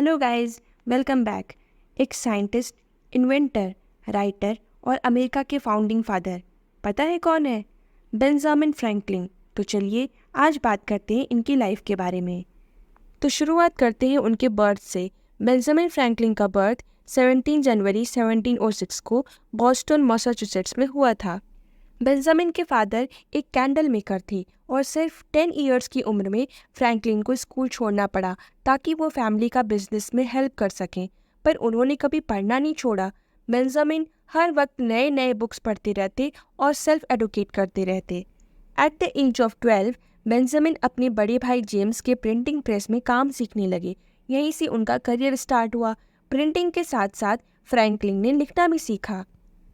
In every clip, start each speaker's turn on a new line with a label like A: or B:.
A: Hello guys, welcome back. एक scientist, inventor, writer और America के फाउंडिंग फादर, पता है कौन है? Benjamin Franklin. तो चलिए आज बात करते हैं इनकी लाइफ के बारे में। तो शुरुआत करते हैं उनके बर्थ से। बेंजामिन फ्रैंकलिन का बर्थ 17 जनवरी 1706 को बॉस्टन, मैसाचुसेट्स में हुआ था। बेंजामिन के फादर एक कैंडल मेकर थे और सिर्फ 10 इयर्स की उम्र में फ्रैंकलिन को स्कूल छोड़ना पड़ा ताकि वो फैमिली का बिजनेस में हेल्प कर सकें, पर उन्होंने कभी पढ़ना नहीं छोड़ा। बेंजामिन हर वक्त नए नए बुक्स पढ़ते रहते और सेल्फ एडुकेट करते रहते। At the age of 12 Benjamin अपने बड़े भाई जेम्स के प्रिंटिंग प्रेस में काम सीखने लगे। यहीं से उनका करियर स्टार्ट हुआ। प्रिंटिंग के साथ साथ फ्रैंकलिन ने लिखना भी सीखा।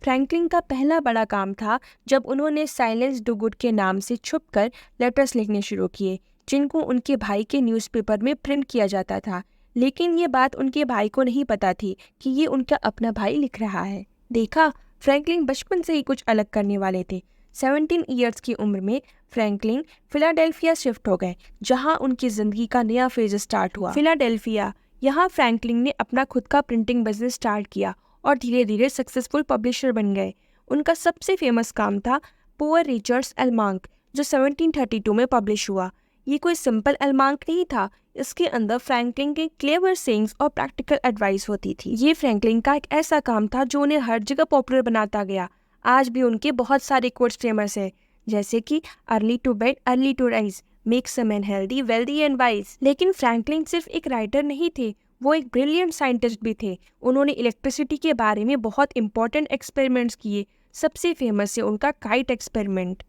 A: फ्रैंकलिन का पहला बड़ा काम था जब उन्होंने साइलेंस डू गुड के नाम से छुपकर लेटर्स लिखने शुरू किए, जिनको उनके भाई के न्यूज़पेपर में प्रिंट किया जाता था। लेकिन ये बात उनके भाई को नहीं पता थी कि ये उनका अपना भाई लिख रहा है। देखा, फ्रैंकलिन बचपन से ही कुछ अलग करने वाले थे। 17 इयर्स की उम्र में फ्रैंकलिन फिलाडेल्फिया शिफ्ट हो गए, जहां उनकी ज़िंदगी का नया फेज स्टार्ट हुआ। फिलाडेल्फिया, यहाँ फ्रैंकलिन ने अपना खुद का प्रिंटिंग बिजनेस स्टार्ट किया और धीरे धीरे सक्सेसफुल पब्लिशर बन गए। उनका सबसे फेमस काम था पुअर रिचर्ड्स एल्मांक, जो 1732 में पब्लिश हुआ। ये कोई सिंपल एल्मांक नहीं था, इसके अंदर फ्रैंकलिन के क्लेवर सेइंग्स और प्रैक्टिकल एडवाइस होती थी। ये फ्रैंकलिन का एक ऐसा काम था जो उन्हें हर जगह पॉपुलर बनाता गया। आज भी उनके बहुत सारे कोट्स फेमस है, जैसे कि early to bed early to rise, makes a man healthy wealthy and wise. लेकिन फ्रैंकलिन सिर्फ एक राइटर नहीं थे, वो एक ब्रिलियंट साइंटिस्ट भी थे। उन्होंने इलेक्ट्रिसिटी के बारे में बहुत इंपॉर्टेंट एक्सपेरिमेंट्स किए। सबसे फेमस है उनका काइट एक्सपेरिमेंट।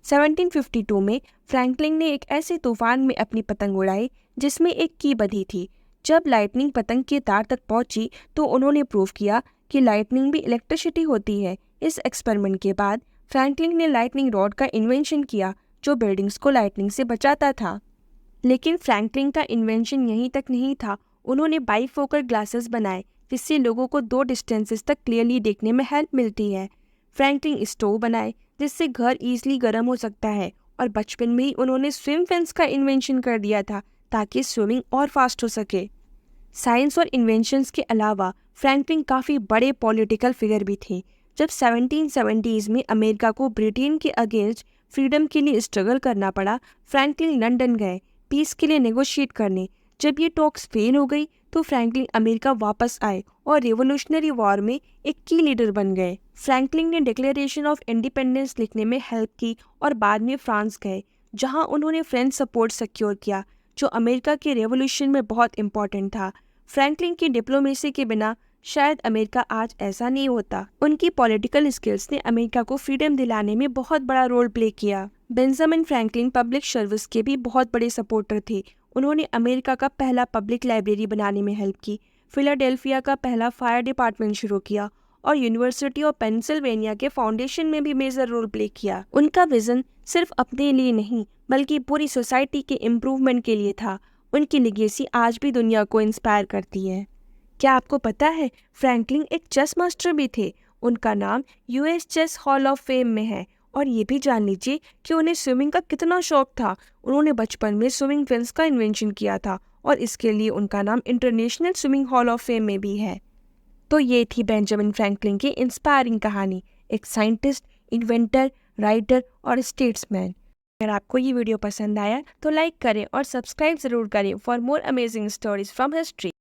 A: 1752 में फ्रैंकलिन ने एक ऐसे तूफान में अपनी पतंग उड़ाई जिसमें एक की बंधी थी। जब लाइटनिंग पतंग के तार तक पहुंची तो उन्होंने प्रूव किया कि लाइटनिंग भी इलेक्ट्रिसिटी होती है। इस एक्सपेरिमेंट के बाद फ्रैंकलिन ने लाइटनिंग रॉड का इन्वेंशन किया, जो बिल्डिंग्स को लाइटनिंग से बचाता था। लेकिन फ्रैंकलिन का इन्वेंशन यहीं तक नहीं था। उन्होंने बाईफोकल ग्लासेस बनाए, जिससे लोगों को दो डिस्टेंसेस तक क्लियरली देखने में हेल्प मिलती है। फ्रैंकलिन स्टोव बनाए, जिससे घर ईजिली गर्म हो सकता है। और बचपन में ही उन्होंने स्विम फिन्स का इन्वेंशन कर दिया था, ताकि स्विमिंग और फास्ट हो सके। साइंस और इन्वेंशंस के अलावा फ्रैंकलिन काफ़ी बड़े पॉलिटिकल फिगर भी थे। जब 1770s में अमेरिका को ब्रिटेन के अगेंस्ट फ्रीडम के लिए स्ट्रगल करना पड़ा, फ्रैंकलिन लंदन गए पीस के लिए नेगोशिएट करने। जब ये टॉक्स फेल हो गई तो फ्रैंकलिन अमेरिका वापस आए और रेवोल्यूशनरी वॉर में एक की लीडर बन गए। फ्रैंकलिन ने डिक्लेरेशन ऑफ इंडिपेंडेंस लिखने में हेल्प की और बाद में फ्रांस गए, जहां उन्होंने फ्रेंच सपोर्ट सिक्योर किया, जो अमेरिका के रेवोल्यूशन में बहुत इंपॉर्टेंट था। फ्रैंकलिन की डिप्लोमेसी के बिना शायद अमेरिका आज ऐसा नहीं होता। उनकी पॉलिटिकल स्किल्स ने अमेरिका को फ्रीडम दिलाने में बहुत बड़ा रोल प्ले किया। बेंजामिन फ्रैंकलिन पब्लिक सर्विस के भी बहुत बड़े सपोर्टर थे। उन्होंने अमेरिका का पहला पब्लिक लाइब्रेरी बनाने में हेल्प की, फिलाडेल्फिया का पहला फायर डिपार्टमेंट शुरू किया और यूनिवर्सिटी ऑफ पेंसिल्वेनिया के फाउंडेशन में भी मेजर रोल प्ले किया। उनका विजन सिर्फ अपने लिए नहीं बल्कि पूरी सोसाइटी के इम्प्रूवमेंट के लिए था। उनकी लेगेसी आज भी दुनिया को इंस्पायर करती है। क्या आपको पता है, फ्रैंकलिन एक चेस मास्टर भी थे। उनका नाम US chess hall of fame में है। और ये भी जान लीजिए कि उन्हें स्विमिंग का कितना शौक था। उन्होंने बचपन में स्विमिंग फिन्स का इन्वेंशन किया था और इसके लिए उनका नाम international swimming hall of fame में भी है। तो ये थी बेंजामिन फ्रैंकलिन की इंस्पायरिंग कहानी, एक साइंटिस्ट, इन्वेंटर, राइटर और स्टेट्समैन। अगर आपको ये वीडियो पसंद आया तो लाइक करें और सब्सक्राइब ज़रूर करें for more amazing stories from history.